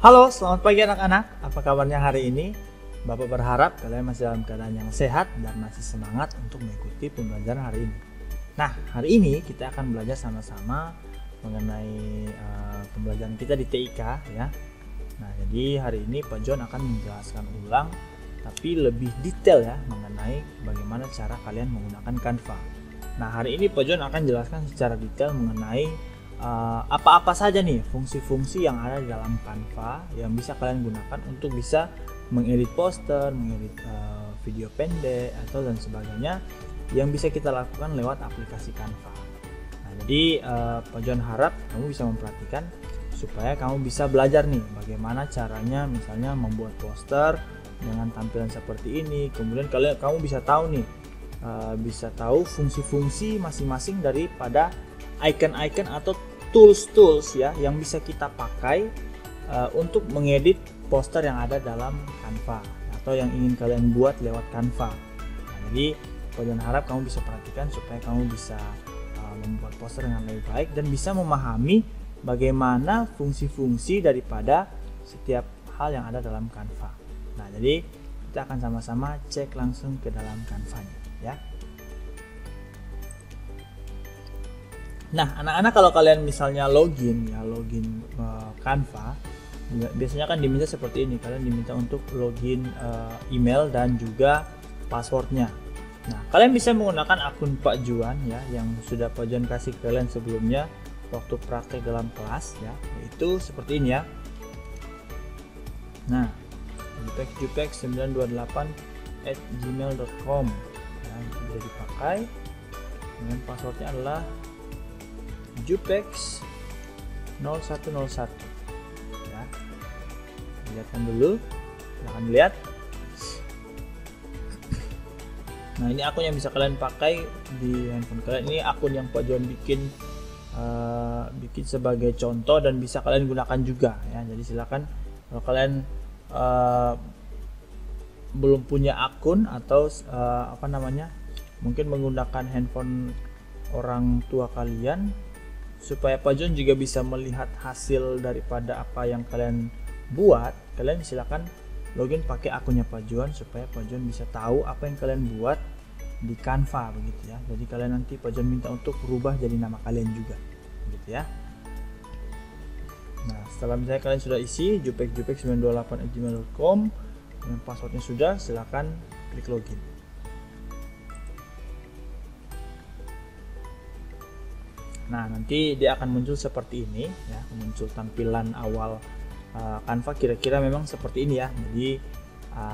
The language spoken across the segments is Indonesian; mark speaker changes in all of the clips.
Speaker 1: Halo, selamat pagi anak-anak. Apa kabarnya hari ini? Bapak berharap kalian masih dalam keadaan yang sehat dan masih semangat untuk mengikuti pembelajaran hari ini. Nah, hari ini kita akan belajar sama-sama mengenai pembelajaran kita di TIK ya. Nah, jadi hari ini Pak John akan menjelaskan ulang tapi lebih detail ya mengenai bagaimana cara kalian menggunakan Canva. Nah, hari ini Pak John akan jelaskan secara detail mengenai apa-apa saja nih fungsi-fungsi yang ada di dalam Canva yang bisa kalian gunakan untuk bisa mengedit poster, mengedit video pendek atau dan sebagainya yang bisa kita lakukan lewat aplikasi Canva. Nah, jadi Pak John harap kamu bisa memperhatikan supaya kamu bisa belajar nih bagaimana caranya misalnya membuat poster dengan tampilan seperti ini. Kemudian kamu bisa tahu nih bisa tahu fungsi-fungsi masing-masing daripada icon-icon atau tools ya yang bisa kita pakai untuk mengedit poster yang ada dalam Canva atau yang ingin kalian buat lewat Canva. Nah, jadi Pak harap kamu bisa perhatikan supaya kamu bisa membuat poster dengan lebih baik dan bisa memahami bagaimana fungsi-fungsi daripada setiap hal yang ada dalam Canva. Nah, jadi kita akan sama-sama cek langsung ke dalam Canva-nya ya. Nah, anak-anak kalau kalian misalnya login Canva, biasanya kan diminta seperti ini. Kalian diminta untuk login email dan juga passwordnya. Nah, kalian bisa menggunakan akun Pak Juan ya, yang sudah Pak Juan kasih ke kalian sebelumnya waktu praktek dalam kelas ya, yaitu seperti ini ya. Nah, jupex928@gmail.com ya, bisa dipakai. Kemudian passwordnya adalah jupex0101 ya. Lihatkan dulu, silahkan lihat. Nah, ini akun yang bisa kalian pakai di handphone kalian. Ini akun yang Pak John bikin sebagai contoh dan bisa kalian gunakan juga ya. Jadi silakan kalau kalian belum punya akun atau mungkin menggunakan handphone orang tua kalian, supaya Pak John juga bisa melihat hasil daripada apa yang kalian buat, kalian silakan login pakai akunnya Pak John supaya Pak John bisa tahu apa yang kalian buat di Canva begitu ya. Jadi kalian nanti Pak John minta untuk berubah jadi nama kalian juga begitu ya. Nah, setelah misalnya kalian sudah isi jupex928@gmail.com dengan passwordnya sudah, silakan klik login. Nah, nanti dia akan muncul seperti ini ya, muncul tampilan awal Canva kira-kira memang seperti ini ya. Jadi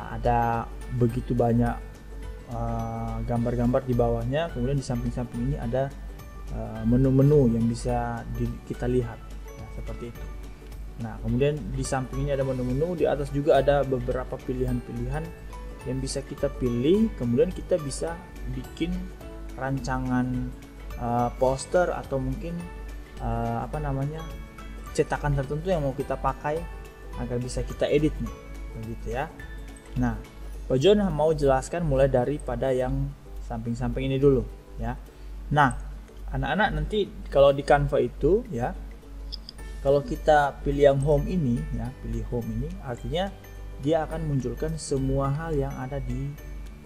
Speaker 1: ada begitu banyak gambar-gambar di bawahnya, kemudian di samping-samping ini ada menu-menu yang bisa kita lihat ya, seperti itu. Nah, kemudian di samping ini ada menu-menu, di atas juga ada beberapa pilihan-pilihan yang bisa kita pilih, kemudian kita bisa bikin rancangan poster atau mungkin cetakan tertentu yang mau kita pakai agar bisa kita edit nih begitu ya. Nah, Pak John mau jelaskan mulai daripada yang samping-samping ini dulu ya. Nah, anak-anak nanti kalau di Canva itu ya, kalau kita pilih yang home ini ya, pilih home ini artinya dia akan munculkan semua hal yang ada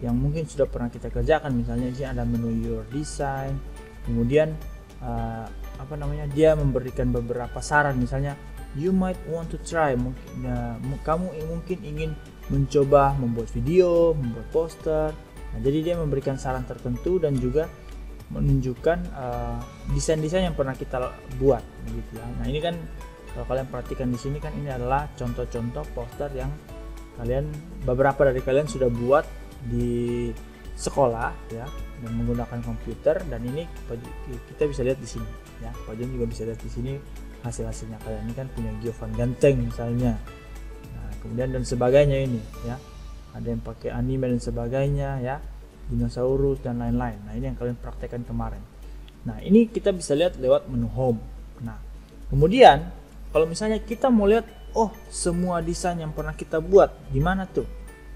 Speaker 1: yang mungkin sudah pernah kita kerjakan. Misalnya di sini ada menu your design. Kemudian dia memberikan beberapa saran, misalnya you might want to try, kamu mungkin ingin mencoba membuat video, membuat poster. Nah, jadi dia memberikan saran tertentu dan juga menunjukkan desain-desain yang pernah kita buat begitu ya. Nah, ini kan kalau kalian perhatikan di sini kan ini adalah contoh-contoh poster yang beberapa dari kalian sudah buat di sekolah ya, dan menggunakan komputer, dan ini kita bisa lihat di sini ya. Pak John juga bisa lihat di sini hasil-hasilnya. Kalian ini kan punya Giovan Ganteng misalnya. Nah, kemudian dan sebagainya ini ya. Ada yang pakai anime dan sebagainya ya, dinosaurus dan lain-lain. Nah, ini yang kalian praktekkan kemarin. Nah, ini kita bisa lihat lewat menu home. Nah, kemudian kalau misalnya kita mau lihat semua desain yang pernah kita buat di mana tuh?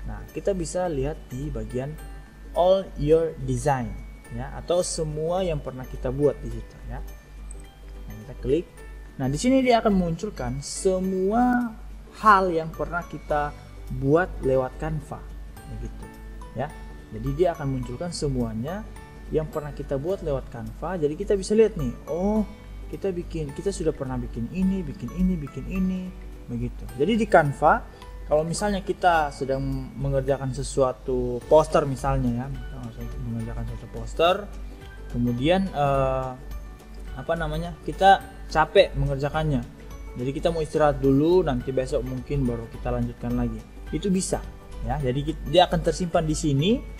Speaker 1: Nah, kita bisa lihat di bagian all your design ya, atau semua yang pernah kita buat di situ ya. Nah, kita klik. Nah, di sini dia akan munculkan semua hal yang pernah kita buat lewat Canva, begitu ya. Jadi dia akan munculkan semuanya yang pernah kita buat lewat Canva. Jadi kita bisa lihat nih, oh kita sudah pernah bikin ini, begitu. Jadi di Canva, kalau misalnya kita sedang mengerjakan sesuatu poster misalnya ya, mengerjakan suatu poster, kemudian kita capek mengerjakannya, jadi kita mau istirahat dulu, nanti besok mungkin baru kita lanjutkan lagi, itu bisa ya. Jadi dia akan tersimpan di sini.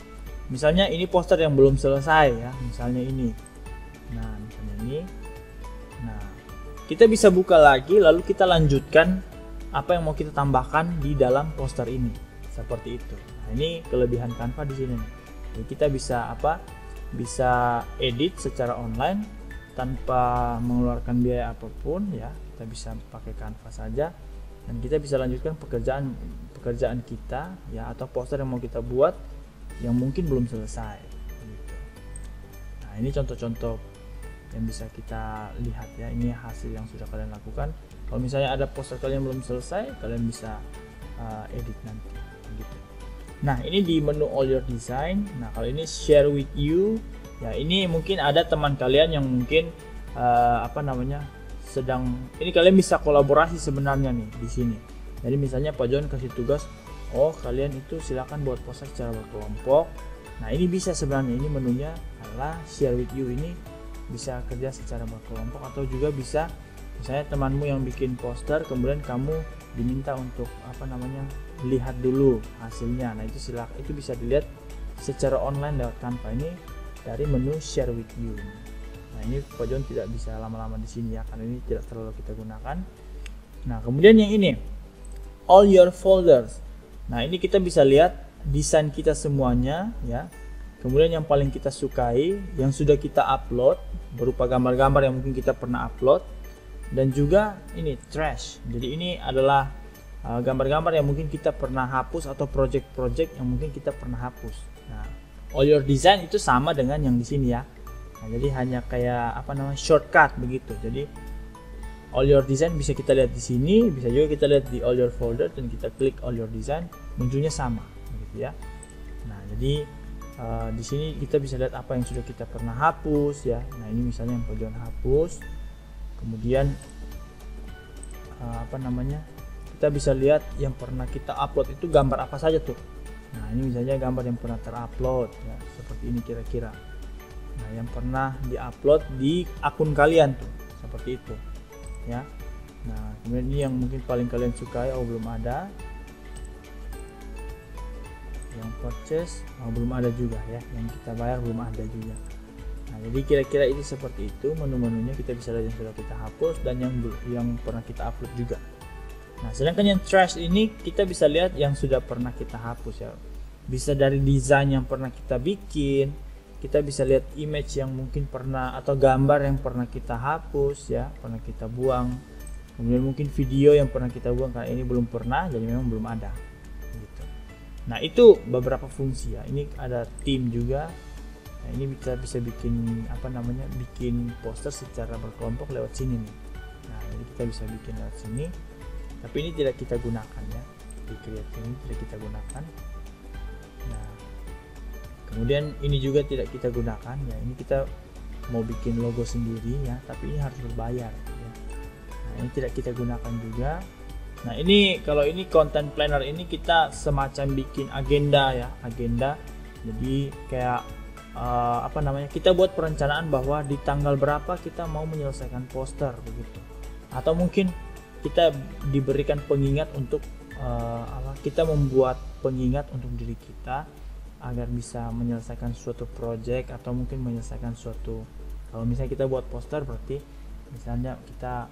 Speaker 1: Misalnya ini poster yang belum selesai ya, misalnya ini, nah misalnya ini, nah kita bisa buka lagi lalu kita lanjutkan apa yang mau kita tambahkan di dalam poster ini, seperti itu. Nah, ini kelebihan Canva di sini. Jadi kita bisa edit secara online tanpa mengeluarkan biaya apapun ya. Kita bisa pakai Canva saja dan kita bisa lanjutkan pekerjaan kita ya, atau poster yang mau kita buat yang mungkin belum selesai gitu. Nah, ini contoh-contoh yang bisa kita lihat ya. Ini hasil yang sudah kalian lakukan. Kalau misalnya ada poster kalian belum selesai, kalian bisa edit nanti gitu. Nah, ini di menu all your design. Nah, kalau ini share with you ya, ini mungkin ada teman kalian yang mungkin ini kalian bisa kolaborasi sebenarnya nih di sini. Jadi misalnya Pak John kasih tugas, oh kalian itu silakan buat poster secara berkelompok. Nah, ini bisa sebenarnya, ini menunya adalah share with you, ini bisa kerja secara berkelompok, atau juga bisa misalnya temanmu yang bikin poster kemudian kamu diminta untuk lihat dulu hasilnya. Nah, itu bisa dilihat secara online lewat Canva ini dari menu share with you. Nah, ini Pak John tidak bisa lama-lama di sini ya, karena ini tidak terlalu kita gunakan. Nah, kemudian yang ini all your folders. Nah, ini kita bisa lihat desain kita semuanya ya. Kemudian yang paling kita sukai, yang sudah kita upload berupa gambar-gambar yang mungkin kita pernah upload, dan juga ini trash. Jadi ini adalah gambar-gambar yang mungkin kita pernah hapus atau project-project yang mungkin kita pernah hapus. Nah, all your design itu sama dengan yang di sini ya. Nah, jadi hanya kayak shortcut begitu. Jadi all your design bisa kita lihat di sini, bisa juga kita lihat di all your folder dan kita klik all your design, munculnya sama begitu ya. Nah, jadi di sini kita bisa lihat apa yang sudah kita pernah hapus ya. Nah, ini misalnya yang Pak John hapus. Kemudian kita bisa lihat yang pernah kita upload itu gambar apa saja tuh. Nah, ini misalnya gambar yang pernah terupload ya, seperti ini kira-kira. Nah, yang pernah diupload di akun kalian tuh, seperti itu ya. Nah, kemudian ini yang mungkin paling kalian sukai, belum ada. Yang purchase belum ada juga ya, yang kita bayar belum ada juga. Nah, jadi kira-kira ini seperti itu menu-menunya. Kita bisa lihat yang sudah kita hapus dan yang pernah kita upload juga. Nah, sedangkan yang trash ini kita bisa lihat yang sudah pernah kita hapus ya. Bisa dari desain yang pernah kita bikin, kita bisa lihat image yang mungkin pernah, atau gambar yang pernah kita hapus ya, pernah kita buang. Kemudian mungkin video yang pernah kita buang, karena ini belum pernah jadi memang belum ada gitu. Nah, itu beberapa fungsi ya. Ini ada tim juga. Nah, ini kita bisa bikin bikin poster secara berkelompok lewat sini nih. Nah, jadi kita bisa bikin lewat sini, tapi ini tidak kita gunakan ya, di create ini tidak kita gunakan. Nah, kemudian ini juga tidak kita gunakan ya, ini kita mau bikin logo sendiri ya, tapi ini harus berbayar ya. Nah, ini tidak kita gunakan juga. Nah, ini kalau ini content planner, ini kita semacam bikin agenda ya, agenda. Jadi kayak kita buat perencanaan bahwa di tanggal berapa kita mau menyelesaikan poster begitu, atau mungkin kita diberikan pengingat untuk kita membuat pengingat untuk diri kita agar bisa menyelesaikan suatu project, atau mungkin menyelesaikan suatu, kalau misalnya kita buat poster berarti misalnya kita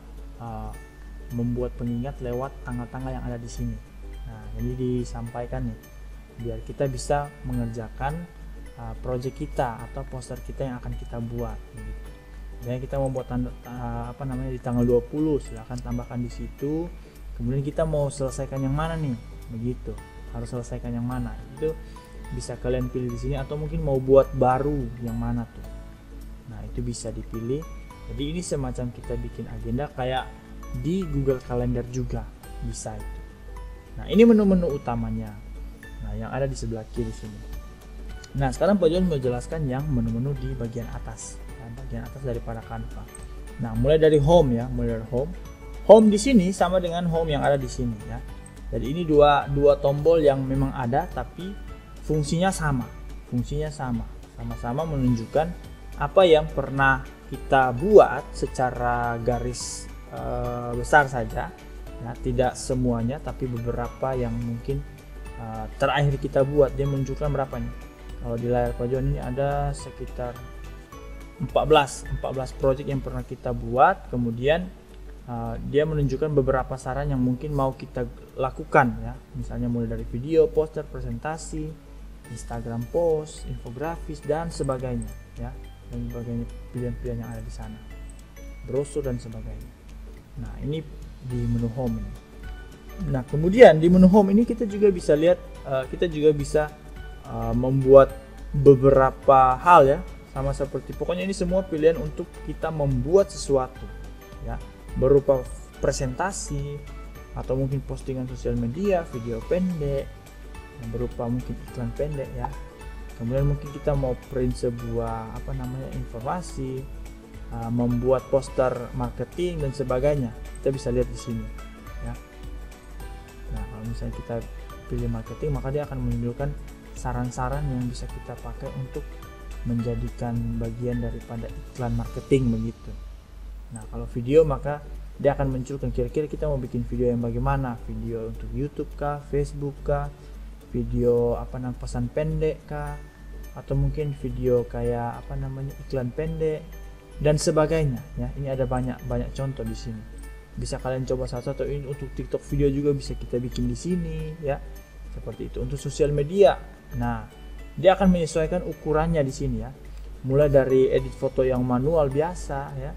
Speaker 1: membuat pengingat lewat tanggal-tanggal yang ada di sini. Nah, jadi disampaikan nih biar kita bisa mengerjakan project kita atau poster kita yang akan kita buat gitu. Dan kita mau buat di tanggal 20, silahkan tambahkan di situ. Kemudian kita mau selesaikan yang mana nih, begitu, harus selesaikan yang mana, itu bisa kalian pilih di sini, atau mungkin mau buat baru yang mana tuh. Nah, itu bisa dipilih. Jadi ini semacam kita bikin agenda kayak di Google Calendar juga bisa itu. Nah, ini menu-menu utamanya. Nah, yang ada di sebelah kiri sini. Nah, sekarang Pak John mau jelaskan yang menu-menu di bagian atas. Nah, bagian atas daripada Canva. Nah, mulai dari home ya, mulai dari home. Home di sini sama dengan home yang ada di sini ya. Jadi ini dua tombol yang memang ada tapi fungsinya sama. Fungsinya sama-sama menunjukkan apa yang pernah kita buat secara garis besar saja. Ya, tidak semuanya tapi beberapa yang mungkin terakhir kita buat. Dia menunjukkan berapa nih? Kalau di layar Pak John ini ada sekitar 14 project yang pernah kita buat. Kemudian dia menunjukkan beberapa saran yang mungkin mau kita lakukan ya, misalnya mulai dari video, poster, presentasi, Instagram post, infografis dan sebagainya ya, dan sebagainya, pilihan-pilihan yang ada di sana, brosur dan sebagainya. Nah, ini di menu home ini. Nah, kemudian di menu home ini kita juga bisa lihat, kita juga bisa membuat beberapa hal ya, sama seperti, pokoknya ini semua pilihan untuk kita membuat sesuatu ya, berupa presentasi atau mungkin postingan sosial media, video pendek, berupa mungkin iklan pendek ya. Kemudian mungkin kita mau print sebuah informasi, membuat poster marketing dan sebagainya. Kita bisa lihat di sini ya. Nah, kalau misalnya kita pilih marketing, maka dia akan menunjukkan saran-saran yang bisa kita pakai untuk menjadikan bagian daripada iklan marketing begitu. Nah, kalau video maka dia akan munculkan kira-kira kita mau bikin video yang bagaimana, video untuk YouTube kah, Facebook kah, video pesan pendek kah, atau mungkin video kayak iklan pendek dan sebagainya ya. Ini ada banyak contoh di sini. Bisa kalian coba satu-satu. Ini untuk TikTok video juga bisa kita bikin di sini ya. Seperti itu untuk sosial media. Nah, dia akan menyesuaikan ukurannya di sini ya. Mulai dari edit foto yang manual biasa ya.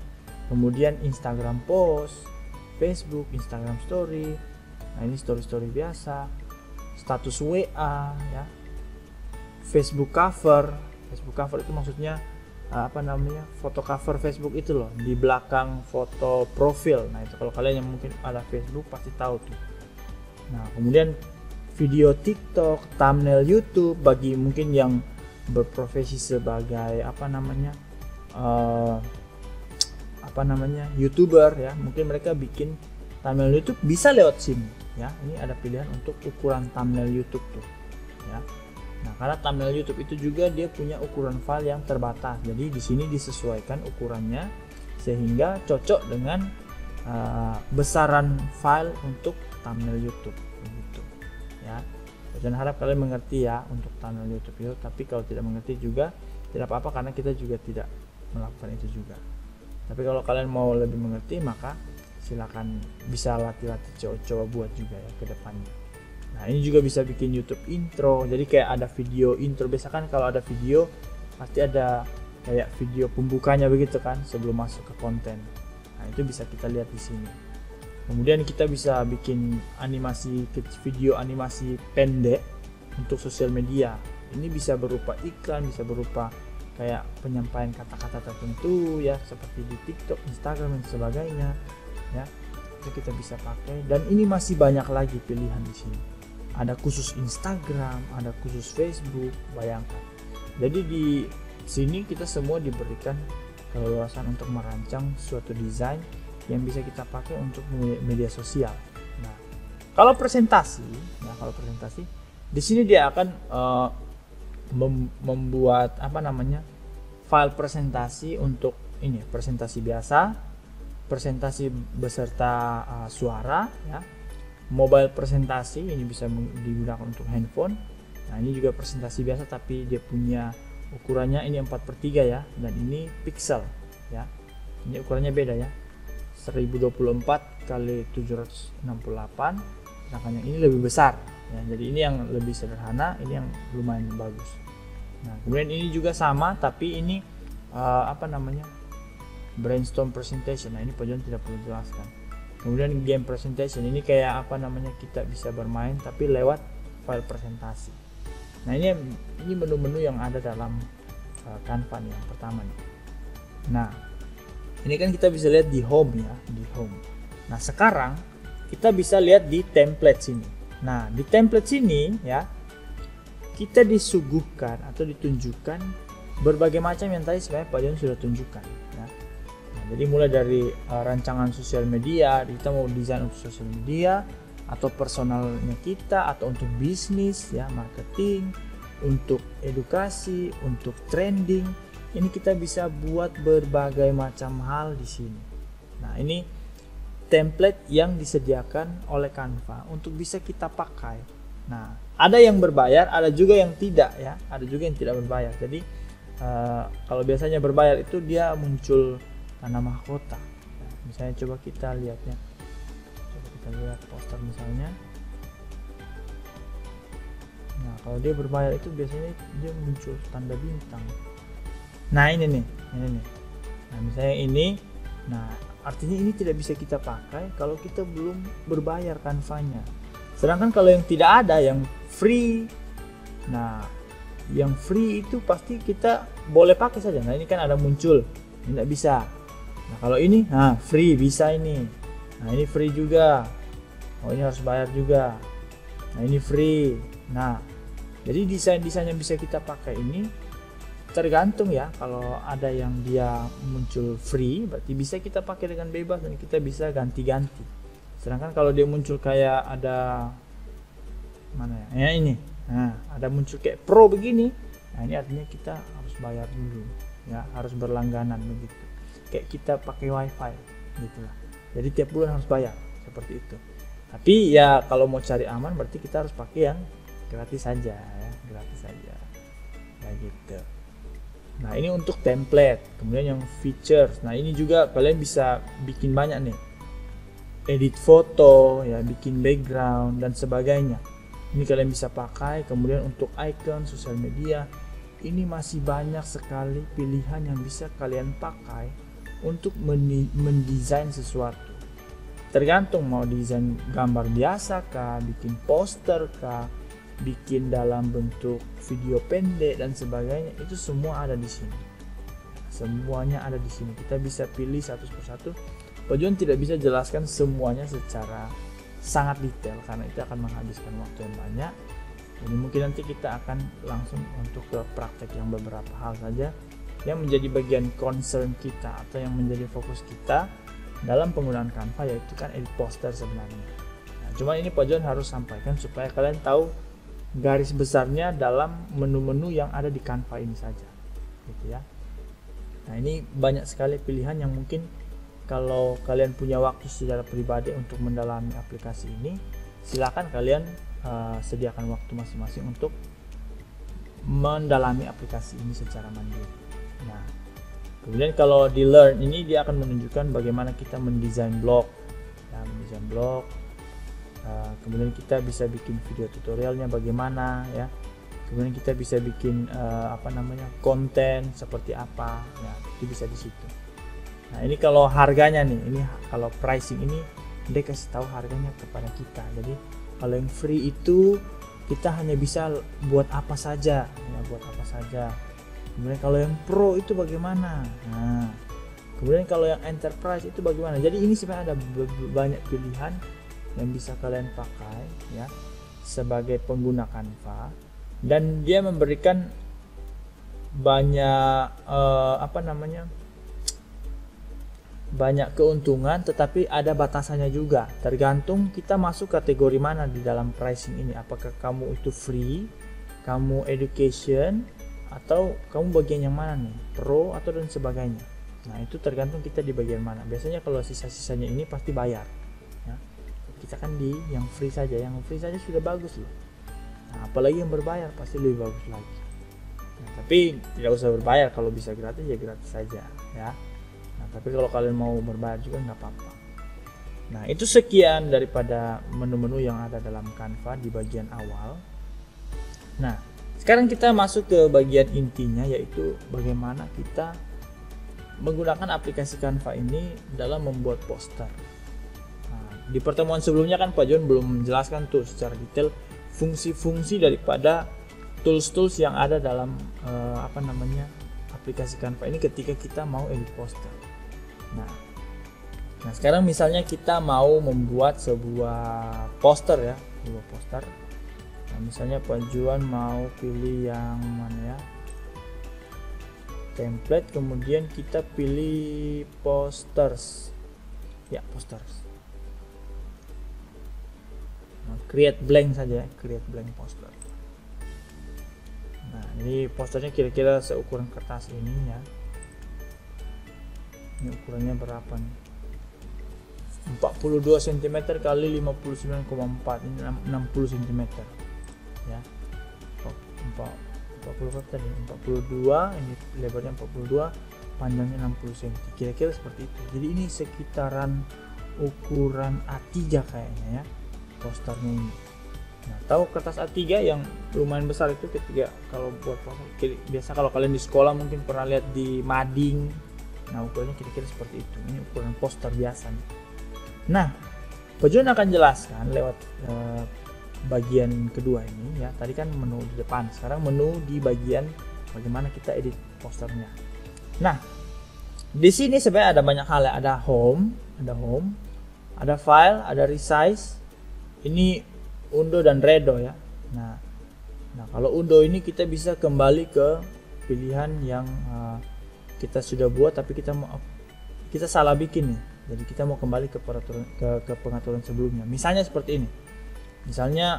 Speaker 1: Kemudian Instagram post, Facebook, Instagram story. Nah, ini story biasa. Status WA ya. Facebook cover. Facebook cover itu maksudnya foto cover Facebook itu loh, di belakang foto profil. Nah, itu kalau kalian yang mungkin ada Facebook pasti tahu tuh. Nah, kemudian video TikTok, thumbnail YouTube bagi mungkin yang berprofesi sebagai YouTuber ya, mungkin mereka bikin thumbnail YouTube bisa lewat sini ya. Ini ada pilihan untuk ukuran thumbnail YouTube tuh ya. Nah, karena thumbnail YouTube itu juga dia punya ukuran file yang terbatas. Jadi di sini disesuaikan ukurannya sehingga cocok dengan besaran file untuk thumbnail YouTube begitu ya. Dan harap kalian mengerti ya untuk thumbnail YouTube itu. Tapi kalau tidak mengerti juga tidak apa-apa, karena kita juga tidak melakukan itu juga. Tapi kalau kalian mau lebih mengerti, maka silakan bisa latih-latih coba buat juga ya ke depannya. Nah, ini juga bisa bikin YouTube intro. Jadi kayak ada video intro. Biasa kan kalau ada video pasti ada kayak video pembukanya begitu kan sebelum masuk ke konten. Nah, itu bisa kita lihat di sini. Kemudian kita bisa bikin video animasi pendek untuk sosial media. Ini bisa berupa iklan, bisa berupa kayak penyampaian kata-kata tertentu ya, seperti di TikTok, Instagram dan sebagainya ya. Itu kita bisa pakai, dan ini masih banyak lagi pilihan di sini. Ada khusus Instagram, ada khusus Facebook, bayangkan. Jadi di sini kita semua diberikan keleluasan untuk merancang suatu desain yang bisa kita pakai untuk media sosial. Nah, kalau presentasi di sini dia akan membuat file presentasi untuk ini, presentasi biasa, presentasi beserta suara ya. Mobile presentasi ini bisa digunakan untuk handphone. Nah, ini juga presentasi biasa tapi dia punya ukurannya ini 4/3 ya, dan ini pixel ya. Ini ukurannya beda ya, 1024 kali 768, sedangkan yang ini lebih besar ya. Jadi ini yang lebih sederhana, ini yang lumayan bagus. Nah, kemudian ini juga sama tapi ini brainstorm presentation. Nah, ini Pak John tidak perlu jelaskan. Kemudian game presentation ini kayak kita bisa bermain tapi lewat file presentasi. Nah, ini menu-menu yang ada dalam Canva yang pertama nih. Nah, ini kan kita bisa lihat di home ya, di home. Nah, sekarang kita bisa lihat di template sini. Nah, di template sini ya, kita disuguhkan atau ditunjukkan berbagai macam yang tadi sebenarnya Pak John sudah tunjukkan ya. Nah, jadi mulai dari rancangan sosial media, kita mau desain untuk sosial media atau personalnya kita, atau untuk bisnis ya, marketing, untuk edukasi, untuk trending. Ini kita bisa buat berbagai macam hal di sini. Nah, ini template yang disediakan oleh Canva untuk bisa kita pakai. Nah, ada yang berbayar, ada juga yang tidak ya, ada juga yang tidak berbayar. Jadi kalau biasanya berbayar itu dia muncul tanda mahkota. Nah, misalnya coba kita lihatnya, coba kita lihat poster misalnya. Nah, kalau dia berbayar itu biasanya dia muncul tanda bintang. Nah, ini nih. Nah, misalnya ini, nah artinya ini tidak bisa kita pakai kalau kita belum berbayar Canva-nya. Sedangkan kalau yang tidak ada, yang free, nah yang free itu pasti kita boleh pakai saja. Nah, ini kan ada muncul, ini tidak bisa. Nah, kalau ini, nah free bisa ini. Nah, ini free juga. Oh, ini harus bayar juga. Nah, ini free. Nah, jadi desain-desain yang bisa kita pakai ini tergantung ya. Kalau ada yang dia muncul free, berarti bisa kita pakai dengan bebas dan kita bisa ganti-ganti. Sedangkan kalau dia muncul kayak ada mana ya, ini, nah ada muncul kayak pro begini, nah ini artinya kita harus bayar dulu ya, harus berlangganan begitu, kayak kita pakai wifi gitulah. Jadi tiap bulan harus bayar seperti itu. Tapi ya kalau mau cari aman berarti kita harus pakai yang gratis saja ya, gratis saja kayak gitu. Nah, ini untuk template. Kemudian yang features, nah ini juga kalian bisa bikin banyak nih, edit foto ya, bikin background dan sebagainya. Ini kalian bisa pakai. Kemudian untuk icon sosial media, ini masih banyak sekali pilihan yang bisa kalian pakai untuk mendesain sesuatu. Tergantung mau desain gambar biasa kah, bikin poster kah, bikin dalam bentuk video pendek dan sebagainya, itu semua ada di sini. Semuanya ada di sini. Kita bisa pilih satu persatu. Pak John tidak bisa jelaskan semuanya secara sangat detail karena itu akan menghabiskan waktu yang banyak. Jadi mungkin nanti kita akan langsung untuk ke praktek yang beberapa hal saja yang menjadi bagian concern kita atau yang menjadi fokus kita dalam penggunaan Canva, yaitu kan edit poster sebenarnya. Nah, cuma ini Pak John harus sampaikan supaya kalian tahu garis besarnya dalam menu-menu yang ada di Canva ini saja, gitu ya. Nah, ini banyak sekali pilihan yang mungkin kalau kalian punya waktu secara pribadi untuk mendalami aplikasi ini, silakan kalian sediakan waktu masing-masing untuk mendalami aplikasi ini secara mandiri. Nah, kemudian kalau di Learn ini dia akan menunjukkan bagaimana kita mendesain blog, ya, mendesain blog. Kemudian kita bisa bikin video tutorialnya bagaimana ya, kemudian kita bisa bikin konten seperti apa ya, itu bisa di situ. Nah, ini kalau harganya nih, ini kalau pricing ini dia kasih tahu harganya kepada kita. Jadi kalau yang free itu kita hanya bisa buat apa saja ya, buat apa saja. Kemudian kalau yang pro itu bagaimana, nah kemudian kalau yang enterprise itu bagaimana. Jadi ini sebenarnya ada banyak pilihan yang bisa kalian pakai ya sebagai pengguna Canva, dan dia memberikan banyak banyak keuntungan, tetapi ada batasannya juga. Tergantung kita masuk kategori mana di dalam pricing ini. Apakah kamu itu free, kamu education, atau kamu bagian yang mana nih, pro atau dan sebagainya. Nah, itu tergantung kita di bagian mana. Biasanya kalau sisa-sisanya ini pasti bayar ya. Kita kan di yang free saja, yang free saja sudah bagus loh. Nah, apalagi yang berbayar pasti lebih bagus lagi. Nah, tapi tidak usah berbayar, kalau bisa gratis ya gratis saja ya. Nah, tapi kalau kalian mau berbayar juga nggak apa-apa. Nah, itu sekian daripada menu-menu yang ada dalam Canva di bagian awal. Nah, sekarang kita masuk ke bagian intinya, yaitu bagaimana kita menggunakan aplikasi Canva ini dalam membuat poster. Di pertemuan sebelumnya kan Pak John belum menjelaskan tuh secara detail fungsi-fungsi daripada tools-tools yang ada dalam aplikasi Canva ini ketika kita mau edit poster. Nah sekarang misalnya kita mau membuat sebuah poster ya, dua poster. Nah, misalnya Pak Juan mau pilih yang mana ya, template, kemudian kita pilih posters ya, posters. Nah, create blank saja ya, create blank poster. Nah, ini posternya kira-kira seukuran kertas ini ya. Ini ukurannya berapa nih, 42 cm kali 59,4, ini 60 cm ya. 40 berapa tadi, 42, ini lebarnya 42, panjangnya 60 cm, kira-kira seperti itu. Jadi ini sekitaran ukuran A3 kayaknya ya posternya ini. Nah, tahu kertas A3 yang lumayan besar itu ketika kalau buat poster, biasa kalau kalian di sekolah mungkin pernah lihat di mading. Nah, ukurannya kira-kira seperti itu. Ini ukuran poster biasa nih. Nah, Pak Juan akan jelaskan lewat bagian kedua ini ya. Tadi kan menu di depan, sekarang menu di bagian bagaimana kita edit posternya. Nah, di sini sebenarnya ada banyak hal ya. Ada home, ada file, ada resize. Ini undo dan redo ya. Nah kalau undo ini kita bisa kembali ke pilihan yang kita sudah buat, tapi kita salah bikin nih. Jadi kita mau kembali ke peraturan ke pengaturan sebelumnya. Misalnya seperti ini. Misalnya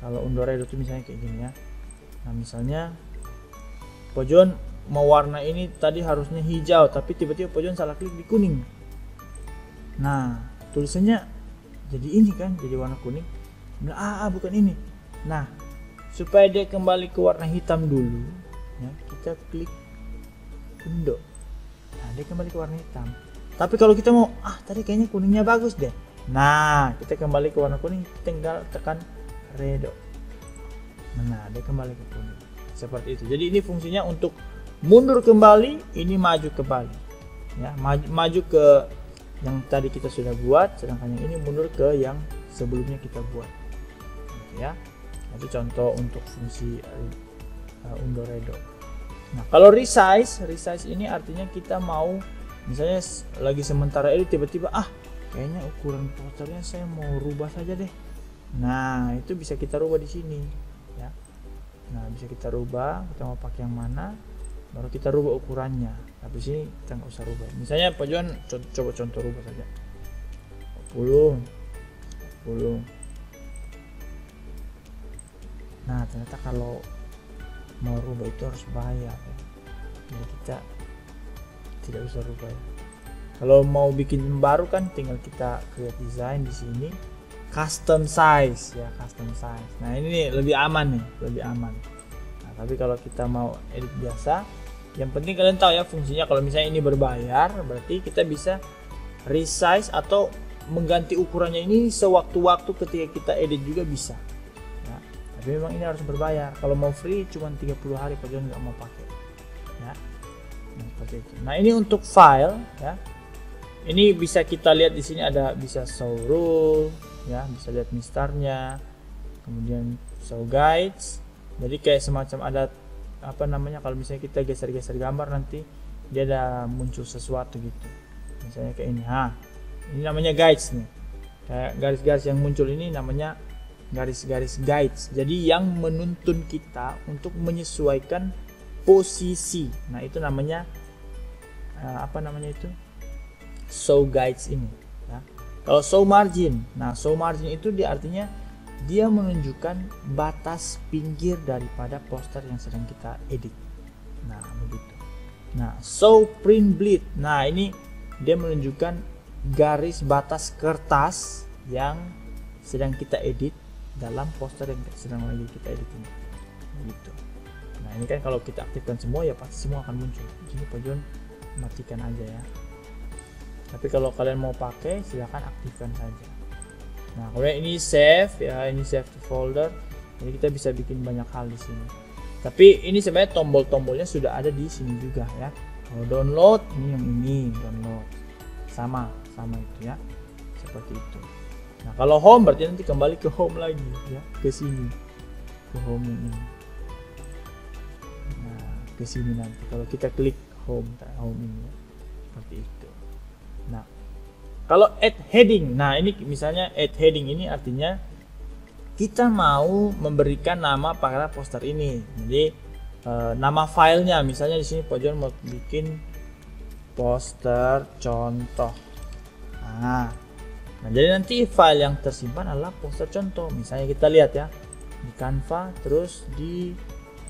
Speaker 1: kalau undo redo itu misalnya kayak gini ya. Nah, misalnya Pak Juan mau warna ini tadi harusnya hijau, tapi tiba-tiba Pak Juan salah klik di kuning. Nah, tulisannya jadi ini kan, jadi warna kuning. Nah, bukan ini. Nah, supaya dia kembali ke warna hitam dulu ya, kita klik undo. Nah, dia kembali ke warna hitam. Tapi kalau kita mau tadi kayaknya kuningnya bagus deh. Nah, kita kembali ke warna kuning, tinggal tekan redo. Nah, dia kembali ke kuning. Seperti itu. Jadi ini fungsinya untuk mundur kembali, ini maju kembali. Ya, maju ke yang tadi kita sudah buat, sedangkan yang ini mundur ke yang sebelumnya kita buat. Gitu ya. Itu contoh untuk fungsi undo redo. Nah, kalau resize ini artinya kita mau misalnya lagi sementara edit, tiba-tiba kayaknya ukuran posternya saya mau rubah saja deh. Nah, itu bisa kita rubah di sini ya. Nah, bisa kita rubah, kita mau pakai yang mana, baru kita rubah ukurannya. Tapi sini kita nggak usah rubah. Misalnya Pak Juan coba contoh rubah saja 40. Nah, ternyata kalau mau rubah itu harus bayar ya. Jadi kita tidak bisa rubah ya. Kalau mau bikin baru kan tinggal kita create design di sini, custom size ya, custom size. Nah, ini lebih aman nih, lebih aman. Nah, tapi kalau kita mau edit biasa, yang penting kalian tahu ya fungsinya. Kalau misalnya ini berbayar, berarti kita bisa resize atau mengganti ukurannya ini sewaktu-waktu ketika kita edit juga bisa ya. Tapi memang ini harus berbayar. Kalau mau free cuma 30 hari, Pak Juan nggak mau pakai ya. Nah, seperti itu. Nah, ini untuk file ya. Ini bisa kita lihat di sini ada bisa show rule ya, bisa lihat mistarnya, kemudian show guides. Jadi kayak semacam ada apa namanya, kalau misalnya kita geser-geser gambar nanti dia ada muncul sesuatu gitu. Misalnya kayak ini. Ini namanya guides nih. Kayak garis-garis yang muncul ini namanya garis-garis guides. Jadi yang menuntun kita untuk menyesuaikan posisi. Nah, itu namanya apa namanya itu? Show guides ini ya. Kalau show margin, nah show margin itu dia artinya dia menunjukkan batas pinggir daripada poster yang sedang kita edit. Nah, begitu. Nah, show print bleed, nah ini dia menunjukkan garis batas kertas yang sedang kita edit dalam poster yang sedang lagi kita edit ini. Begitu. Nah, ini kan kalau kita aktifkan semua ya pasti semua akan muncul. Jadi Pak Juan matikan aja ya. Tapi kalau kalian mau pakai silahkan aktifkan saja. Nah, kemudian ini save ya, ini save to folder. Jadi kita bisa bikin banyak hal di sini. Tapi ini sebenarnya tombol-tombolnya sudah ada di sini juga ya. Kalau download, ini yang ini download. Sama itu ya. Seperti itu. Nah, kalau home berarti nanti kembali ke home lagi ya, ke sini. Ke home ini. Nah, ke sini nanti kalau kita klik home ini ya. Seperti itu. Nah, Kalau add heading, nah ini misalnya add heading ini artinya kita mau memberikan nama pada poster ini. Jadi nama filenya, misalnya di sini Pak John mau bikin poster contoh. Nah, jadi nanti file yang tersimpan adalah poster contoh. Misalnya kita lihat ya di Canva, terus di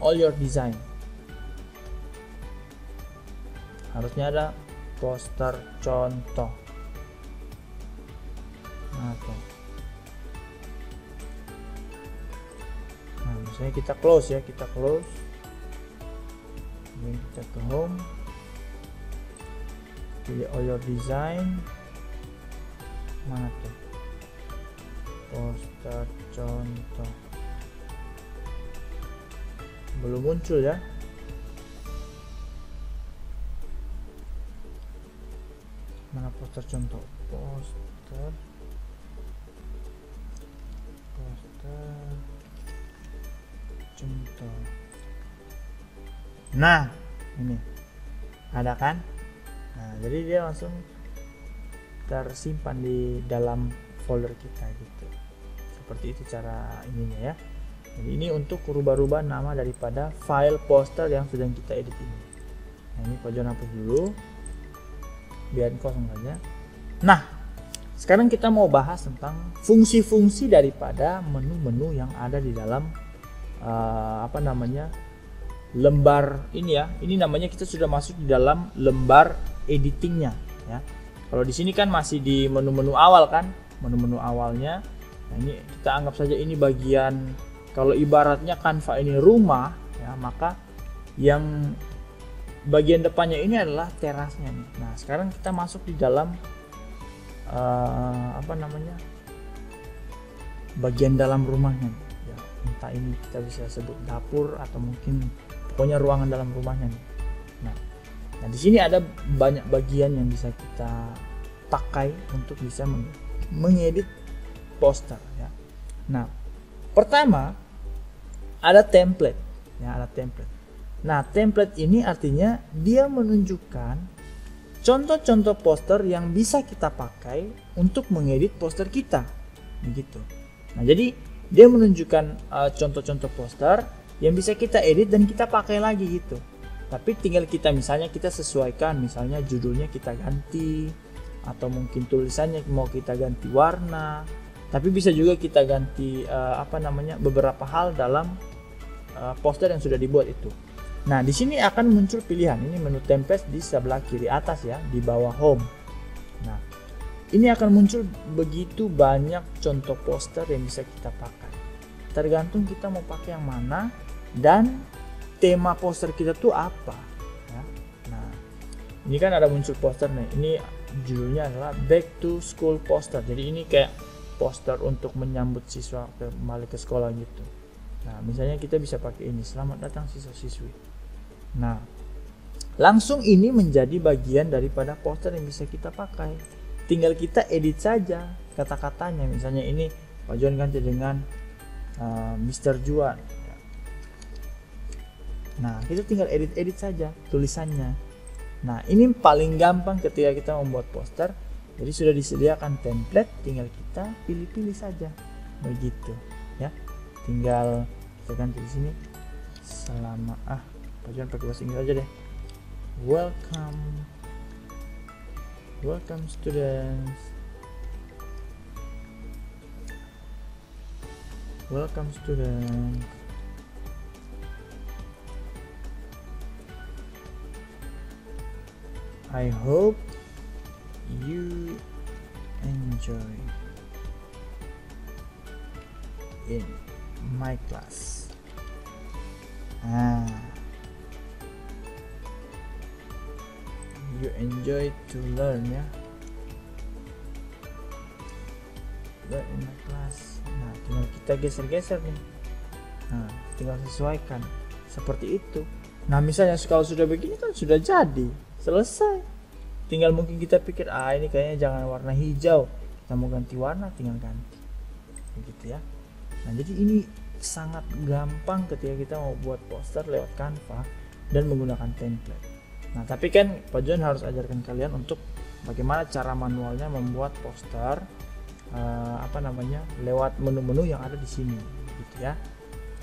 Speaker 1: All Your Design. Harusnya ada poster contoh. Nah, misalnya kita close ya, kita close. Kemudian kita ke home, pilih All Your Design. Mana tuh? Poster contoh. Belum muncul ya. Mana poster contoh? Poster contoh. Nah, ini ada kan? Nah, jadi dia langsung tersimpan di dalam folder kita gitu. Seperti itu cara ininya ya. Jadi ini untuk rubah-rubah nama daripada file poster yang sedang kita edit ini. Nah, ini Pak John hapus dulu, biar kosong saja. Nah, sekarang kita mau bahas tentang fungsi-fungsi daripada menu-menu yang ada di dalam lembar ini ya. Ini namanya kita sudah masuk di dalam lembar editingnya ya. Kalau di sini kan masih di menu-menu awal kan, menu-menu awalnya. Nah, ini kita anggap saja ini bagian, kalau ibaratnya Canva ini rumah ya, maka yang bagian depannya ini adalah terasnya nih. Nah, sekarang kita masuk di dalam bagian dalam rumahnya ya, entah ini kita bisa sebut dapur atau mungkin pokoknya ruangan dalam rumahnya nih. Nah di sini ada banyak bagian yang bisa kita pakai untuk bisa mengedit poster ya. Nah, pertama ada template ya, ada template. Nah, template ini artinya dia menunjukkan contoh-contoh poster yang bisa kita pakai untuk mengedit poster kita begitu. Nah, jadi dia menunjukkan contoh-contoh poster yang bisa kita edit dan kita pakai lagi gitu. Tapi tinggal kita misalnya kita sesuaikan, misalnya judulnya kita ganti atau mungkin tulisannya mau kita ganti warna. Tapi bisa juga kita ganti beberapa hal dalam poster yang sudah dibuat itu. Nah, di sini akan muncul pilihan. Ini menu template di sebelah kiri atas ya, di bawah home. Nah, ini akan muncul begitu banyak contoh poster yang bisa kita pakai. Tergantung kita mau pakai yang mana dan tema poster kita tuh apa ya. Nah, ini kan ada muncul poster nih. Ini judulnya adalah Back to School Poster. Jadi ini kayak poster untuk menyambut siswa kembali ke sekolah gitu. Nah, misalnya kita bisa pakai ini, selamat datang siswa-siswi. Nah, langsung ini menjadi bagian daripada poster yang bisa kita pakai. Tinggal kita edit saja kata-katanya. Misalnya ini Pak John ganti dengan Mr. Juan. Nah, kita tinggal edit-edit saja tulisannya. Nah, ini paling gampang ketika kita membuat poster. Jadi sudah disediakan template, tinggal kita pilih-pilih saja. Begitu, ya. Tinggal kita ganti di sini. Pak John pakai bahasa Inggris aja deh. Welcome students. Welcome students. I hope you enjoy in my class. You enjoy to learn ya. Learn in my class. Nah, tinggal kita geser-geser nih. Nah, tinggal sesuaikan seperti itu. Nah, misalnya kalau sudah begini kan sudah jadi, selesai. Tinggal mungkin kita pikir ini kayaknya jangan warna hijau, kita mau ganti warna, tinggal ganti begitu ya. Nah, jadi ini sangat gampang ketika kita mau buat poster lewat Canva dan menggunakan template. Nah, tapi kan Pak John harus ajarkan kalian untuk bagaimana cara manualnya membuat poster lewat menu-menu yang ada di sini gitu ya.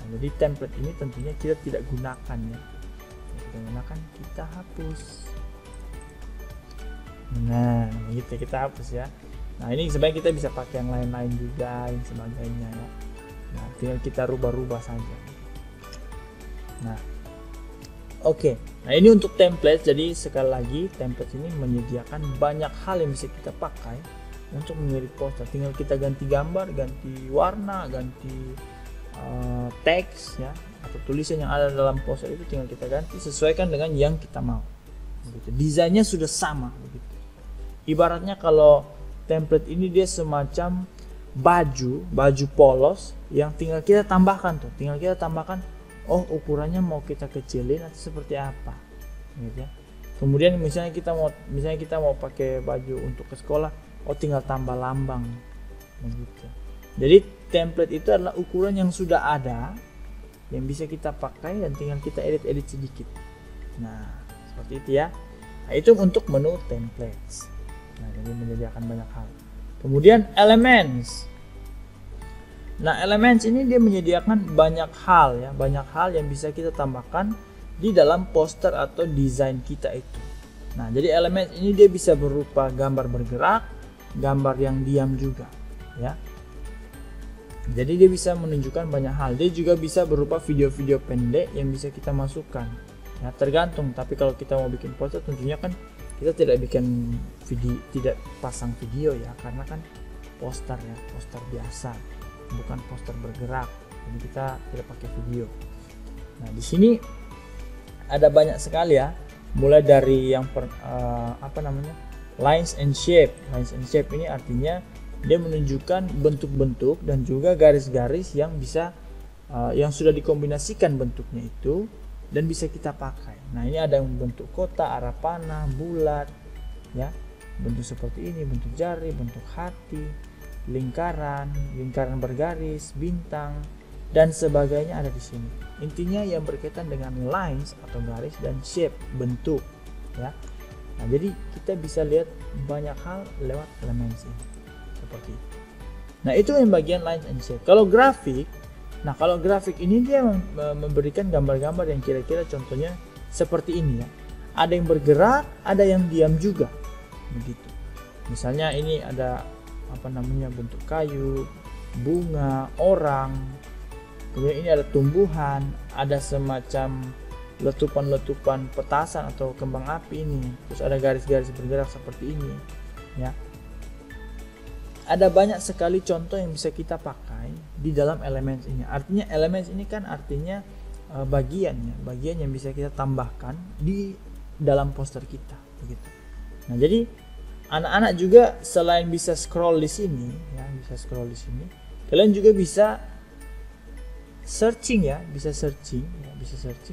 Speaker 1: Nah, jadi template ini tentunya kita tidak gunakan ya. Kita gunakan, kita hapus. Nah, gitu kita hapus ya. Nah, ini sebenarnya kita bisa pakai yang lain-lain juga, yang sebagainya ya. Nah, tinggal kita rubah-rubah saja. Nah, oke. Nah, ini untuk template. Jadi sekali lagi, template ini menyediakan banyak hal yang bisa kita pakai untuk mengirim poster. Tinggal kita ganti gambar, ganti warna, ganti teks ya, atau tulisan yang ada dalam poster itu tinggal kita ganti sesuaikan dengan yang kita mau. Begitu. Desainnya sudah sama begitu. Ibaratnya kalau template ini dia semacam baju polos yang tinggal kita tambahkan tuh, oh ukurannya mau kita kecilin atau seperti apa, gitu ya. Kemudian misalnya kita mau pakai baju untuk ke sekolah, oh tinggal tambah lambang, begitu. Jadi template itu adalah ukuran yang sudah ada, yang bisa kita pakai dan tinggal kita edit sedikit. Nah seperti itu ya. Nah, itu untuk menu templates. Nah, jadi menyediakan banyak hal. Kemudian elements. Nah, elements ini dia menyediakan banyak hal yang bisa kita tambahkan di dalam poster atau desain kita itu. Nah, jadi elements ini dia bisa berupa gambar bergerak, gambar yang diam juga, ya. Jadi dia bisa menunjukkan banyak hal. Dia juga bisa berupa video-video pendek yang bisa kita masukkan. Ya, tergantung. Tapi kalau kita mau bikin poster, tentunya kan kita tidak bikin video, tidak pasang video ya, karena kan poster ya, poster biasa, bukan poster bergerak. Jadi kita tidak pakai video. Nah, di sini ada banyak sekali ya, mulai dari yang lines and shape. Lines and shape ini artinya dia menunjukkan bentuk-bentuk dan juga garis-garis yang bisa yang sudah dikombinasikan bentuknya itu dan bisa kita pakai. Nah, ini ada yang bentuk kotak, arah panah, bulat, ya, bentuk seperti ini, bentuk jari, bentuk hati, lingkaran bergaris, bintang dan sebagainya ada di sini. Intinya yang berkaitan dengan lines atau garis dan shape, bentuk, ya. Nah, jadi kita bisa lihat banyak hal lewat elemen ini. Seperti itu. Nah, itu yang bagian lines and shape. Kalau grafik ini dia memberikan gambar-gambar yang kira-kira contohnya seperti ini ya. Ada yang bergerak, ada yang diam juga. Begitu. Misalnya ini ada bentuk kayu, bunga, orang. Kemudian ini ada tumbuhan, ada semacam letupan-letupan petasan atau kembang api ini. Terus ada garis-garis bergerak seperti ini, ya. Ada banyak sekali contoh yang bisa kita pakai di dalam elements ini. Artinya elements ini kan artinya bagian yang bisa kita tambahkan di dalam poster kita, begitu. Nah, jadi anak-anak juga selain bisa scroll di sini, ya, kalian juga bisa searching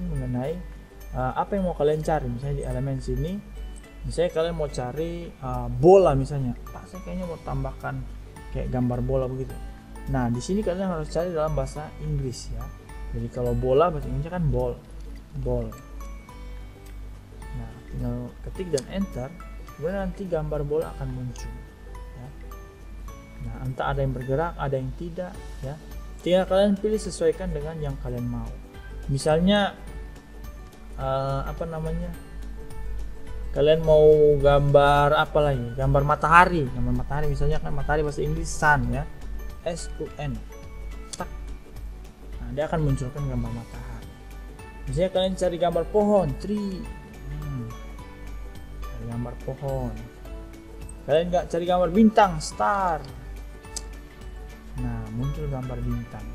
Speaker 1: mengenai apa yang mau kalian cari. Misalnya di elements ini, misalnya kalian mau cari bola misalnya, saya kayaknya mau tambahkan kayak gambar bola begitu. Nah, di sini kalian harus cari dalam bahasa Inggris ya. Jadi kalau bola bahasa Inggrisnya kan ball. Nah, tinggal ketik dan enter, kemudian nanti gambar bola akan muncul. Ya. Nah, entah ada yang bergerak, ada yang tidak, ya. Tinggal kalian pilih sesuaikan dengan yang kalian mau. Misalnya kalian mau gambar apa lagi? Gambar matahari misalnya kan matahari bahasa Inggris sun ya. SUN. Tak. Nah, dia akan munculkan gambar matahari. Misalnya kalian cari gambar pohon, tree. Cari gambar pohon. Kalian nggak cari gambar bintang, star. Nah, muncul gambar bintang.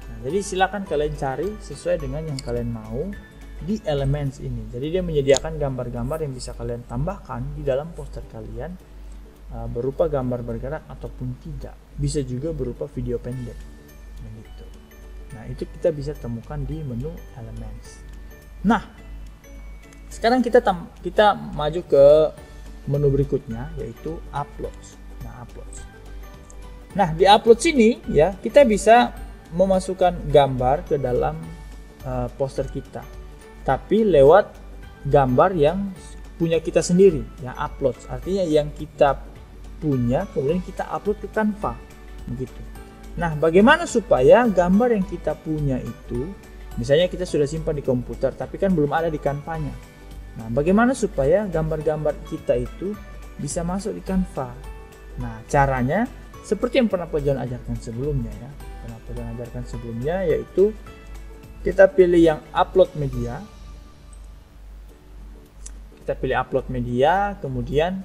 Speaker 1: Nah, jadi silakan kalian cari sesuai dengan yang kalian mau di elements ini. Jadi dia menyediakan gambar-gambar yang bisa kalian tambahkan di dalam poster kalian, berupa gambar bergerak ataupun tidak. Bisa juga berupa video pendek. Begitu. Nah, itu kita bisa temukan di menu elements. Nah, sekarang kita maju ke menu berikutnya, yaitu uploads. Nah, di upload sini ya, kita bisa memasukkan gambar ke dalam poster kita, tapi lewat gambar yang punya kita sendiri ya, upload artinya yang kita punya kemudian kita upload ke Canva begitu. Nah, bagaimana supaya gambar yang kita punya itu, misalnya kita sudah simpan di komputer tapi kan belum ada di Canva-nya. Nah, bagaimana supaya gambar-gambar kita itu bisa masuk di Canva? Nah, caranya seperti yang pernah Pak John ajarkan sebelumnya ya. Pernah Pak John ajarkan sebelumnya, yaitu kita pilih yang upload media. Kita pilih upload media, kemudian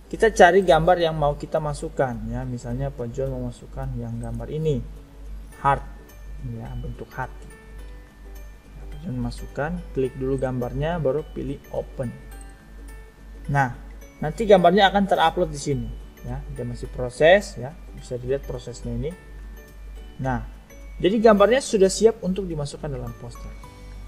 Speaker 1: kita cari gambar yang mau kita masukkan ya. Misalnya Pak John mau masukkan yang gambar ini, heart ya, bentuk hati. Pak John masukkan, klik dulu gambarnya, baru pilih open. Nah, nanti gambarnya akan terupload di sini ya. Dia masih proses ya, bisa dilihat prosesnya ini. Nah, jadi gambarnya sudah siap untuk dimasukkan dalam poster.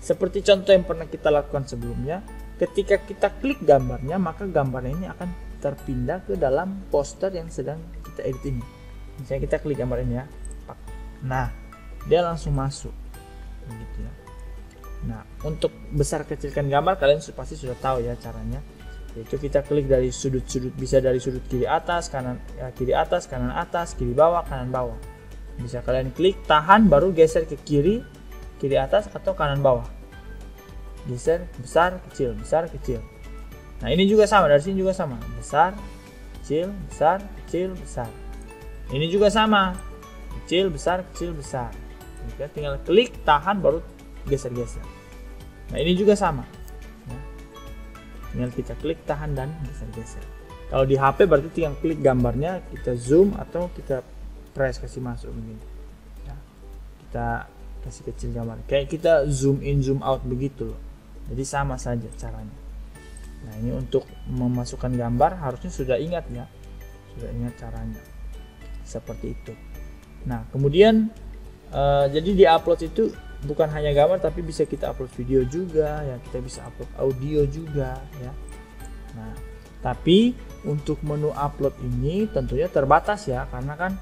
Speaker 1: Seperti contoh yang pernah kita lakukan sebelumnya, ketika kita klik gambarnya, maka gambarnya ini akan terpindah ke dalam poster yang sedang kita edit ini. Misalnya kita klik gambar ini ya. Nah, dia langsung masuk. Begitu ya. Nah, untuk besar kecilkan gambar kalian pasti sudah tahu ya caranya. Yaitu kita klik dari sudut-sudut, bisa dari sudut kiri atas, kanan kiri atas, kanan atas, kiri bawah, kanan bawah. Bisa kalian klik, tahan, baru geser ke kiri, kiri atas atau kanan bawah. Geser, besar, kecil, besar, kecil. Nah, ini juga sama, dari sini juga sama. Besar, kecil, besar, kecil, besar. Ini juga sama. Kecil, besar, kecil, besar. Kita tinggal klik, tahan, baru geser-geser. Nah, ini juga sama. Ya. Tinggal kita klik, tahan, dan geser-geser. Kalau di HP berarti tinggal klik gambarnya, kita zoom atau kita press kasih masuk begini. Ya. Kita kasih kecil gambar. Kayak kita zoom in, zoom out begitu loh. Jadi sama saja caranya. Nah, ini untuk memasukkan gambar harusnya sudah ingat ya. Sudah ingat caranya. Seperti itu. Nah, kemudian jadi di upload itu bukan hanya gambar tapi bisa kita upload video juga ya, kita bisa upload audio juga ya. Nah, tapi untuk menu upload ini tentunya terbatas ya, karena kan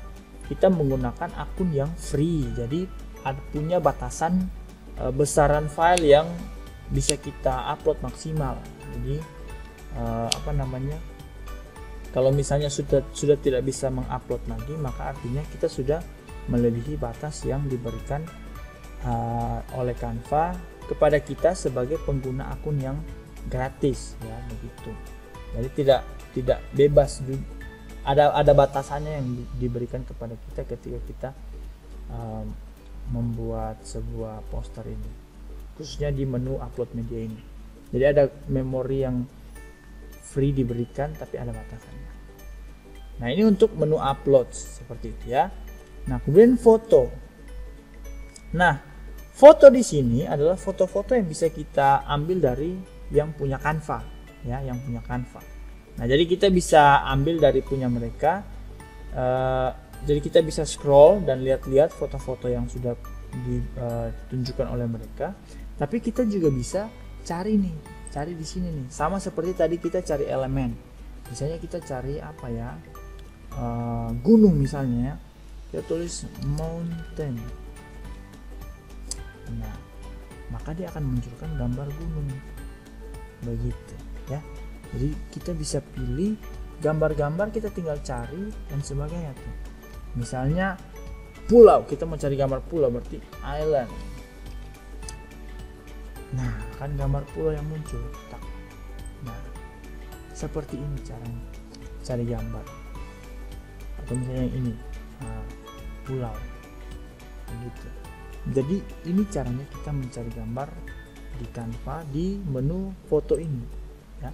Speaker 1: kita menggunakan akun yang free. Jadi punya batasan besaran file yang bisa kita upload maksimal. Jadi kalau misalnya sudah tidak bisa mengupload lagi, maka artinya kita sudah melebihi batas yang diberikan oleh Canva kepada kita sebagai pengguna akun yang gratis ya, begitu. Jadi tidak bebas, ada batasannya yang diberikan kepada kita ketika kita membuat sebuah poster ini, khususnya di menu upload media ini. Jadi ada memori yang free diberikan tapi ada batasannya. Nah, ini untuk menu upload seperti itu ya. Nah, kemudian foto. Nah, foto di sini adalah foto-foto yang bisa kita ambil dari yang punya Canva ya, yang punya Canva. Nah, jadi kita bisa ambil dari punya mereka. Jadi kita bisa scroll dan lihat-lihat foto-foto yang sudah ditunjukkan oleh mereka. Tapi kita juga bisa cari di sini nih, sama seperti tadi kita cari elemen. Misalnya kita cari apa ya, gunung misalnya ya, kita tulis mountain. Nah, maka dia akan munculkan gambar gunung begitu ya. Jadi kita bisa pilih gambar-gambar, kita tinggal cari dan sebagainya tuh. Misalnya pulau, kita mau cari gambar pulau berarti island. Nah, kan gambar pulau yang muncul. Nah, seperti ini caranya cari gambar. Atau misalnya yang ini, pulau. Begitu. Jadi ini caranya kita mencari gambar di Canva di menu foto ini. Ya.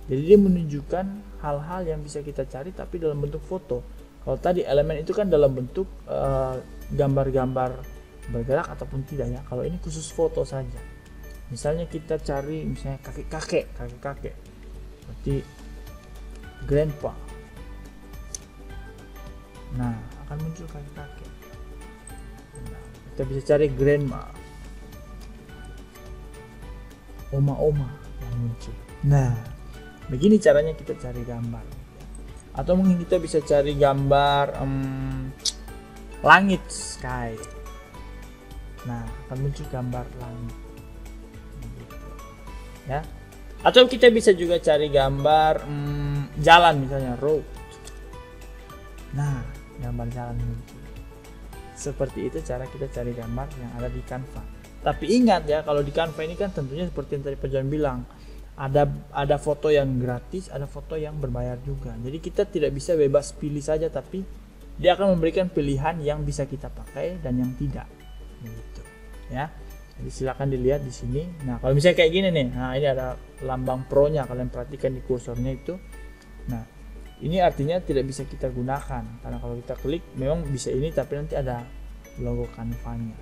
Speaker 1: Jadi dia menunjukkan hal-hal yang bisa kita cari tapi dalam bentuk foto. Kalau tadi elemen itu kan dalam bentuk gambar-gambar bergerak ataupun tidak ya. Kalau ini khusus foto saja. Misalnya kita cari misalnya kakek-kakek, berarti grandpa. Nah, akan muncul kakek-kakek. Nah, kita bisa cari grandma, oma-oma yang muncul. Nah, begini caranya kita cari gambar. Atau mungkin kita bisa cari gambar langit, sky. Nah, akan muncul gambar langit. Ya. Atau kita bisa juga cari gambar jalan, misalnya road. Nah, gambar jalan muncul. Seperti itu cara kita cari gambar yang ada di Canva. Tapi ingat ya, kalau di Canva ini kan tentunya seperti yang tadi Pak John bilang, ada foto yang gratis, ada foto yang berbayar juga. Jadi kita tidak bisa bebas pilih saja, tapi dia akan memberikan pilihan yang bisa kita pakai dan yang tidak. Begitu ya. Jadi silakan dilihat di sini. Nah, kalau misalnya kayak gini nih, nah ini ada lambang pro-nya, kalian perhatikan di kursornya itu. Nah, ini artinya tidak bisa kita gunakan karena kalau kita klik memang bisa ini, tapi nanti ada logo Canva-nya.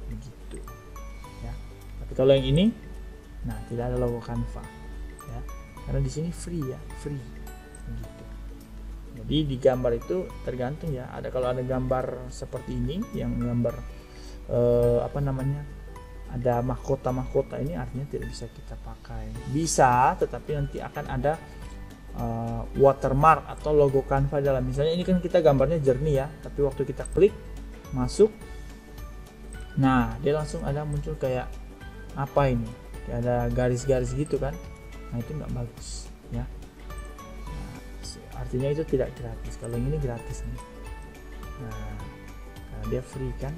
Speaker 1: Begitu. Ya. Tapi kalau yang ini, nah tidak ada logo Canva. Ya. Karena di sini free ya, free. Begitu. Jadi di gambar itu tergantung ya. Ada kalau ada gambar seperti ini, yang gambar apa namanya? Ada mahkota ini artinya tidak bisa kita pakai. Bisa, tetapi nanti akan ada watermark atau logo Canva dalam. Misalnya ini kan kita gambarnya jernih ya, tapi waktu kita klik masuk, nah dia langsung ada muncul kayak apa ini? Kayak ada garis-garis gitu kan. Nah itu nggak bagus ya. Nah, artinya itu tidak gratis. Kalau yang ini gratis nih. Nah, karena dia free kan.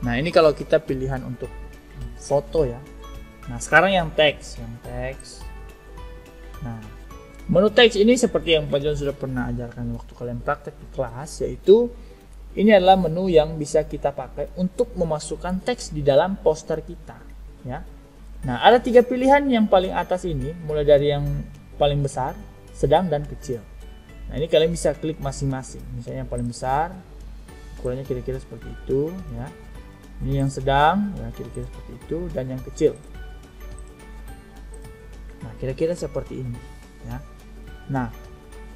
Speaker 1: Nah ini kalau kita pilihan untuk foto ya. Nah sekarang yang teks, Nah menu teks ini seperti yang Pak John sudah pernah ajarkan waktu kalian praktek di kelas, yaitu ini adalah menu yang bisa kita pakai untuk memasukkan teks di dalam poster kita ya. Nah ada 3 pilihan yang paling atas ini, mulai dari yang paling besar, sedang, dan kecil. Nah ini kalian bisa klik masing-masing. Misalnya yang paling besar ukurannya kira-kira seperti itu ya. Ini yang sedang ya, kira-kira seperti itu, dan yang kecil. Nah kira-kira seperti ini ya. Nah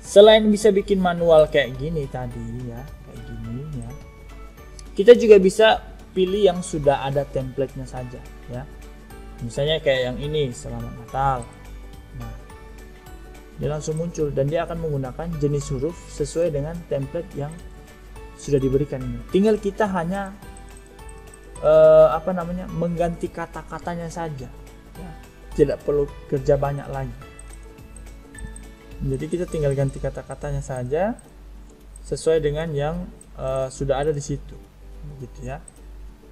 Speaker 1: selain bisa bikin manual kayak gini tadi ya, kayak gini ya, kita juga bisa pilih yang sudah ada template-nya saja ya. Misalnya kayak yang ini, Selamat Natal. Nah dia langsung muncul dan dia akan menggunakan jenis huruf sesuai dengan template yang sudah diberikan ini. Tinggal kita hanya mengganti kata-katanya saja ya. Tidak perlu kerja banyak lagi. Jadi kita tinggal ganti kata-katanya saja sesuai dengan yang sudah ada di situ gitu ya.